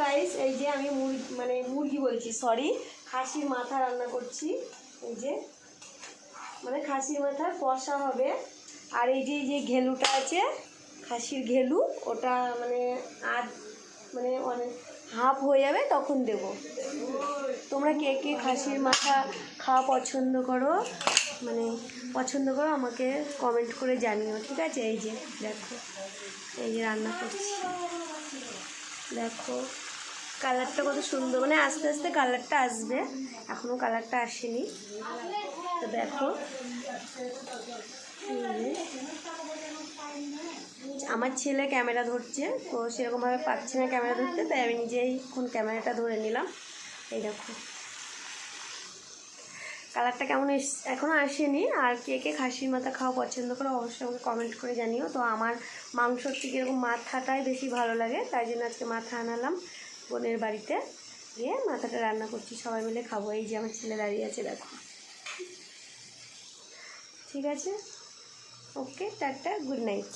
Guys এই যে আমি মুরগি বলছি, সরি, খাসির মাথা রান্না করছি। এই যে খাসির মাথার কষা হবে। আর এই যে ঘেলুটা আছে, খাসির ঘেলু, ওটা আধ অনেক হাফ হয়ে যাবে তখন দেব। তোমরা কে কে খাসির মাথা খাওয়া পছন্দ করো আমাকে কমেন্ট করে জানিও, ঠিক আছে। এই যে দেখো, এই যে রান্না করছি, দেখো কালারটা কত সুন্দর, আস্তে আস্তে কালারটা আসবে, এখনও কালারটা আসেনি। তো দেখো আমার ছেলে ক্যামেরা ধরছে, তো সেরকমভাবে পাচ্ছি না ক্যামেরা ধরতে, তাই আমি নিজেই এখন ক্যামেরাটা ধরে নিলাম। এই দেখো কালারটা কেমন এখনও আসেনি। আর কে কে খাসির মাথা খাওয়া পছন্দ করো অবশ্যই আমাকে কমেন্ট করে জানিও। তো আমার মাংসর থেকে এরকম মাথাটাই বেশি ভালো লাগে, তাই জন্য আজকে মাথা আনালাম বোনের বাড়িতে, দিয়ে মাথাটা রান্না করছি, সবাই মিলে খাবো। এই যে আমার ছেলে দাঁড়িয়ে আছে, দেখো। ঠিক আছে, ওকে, টাটা, গুড নাইট।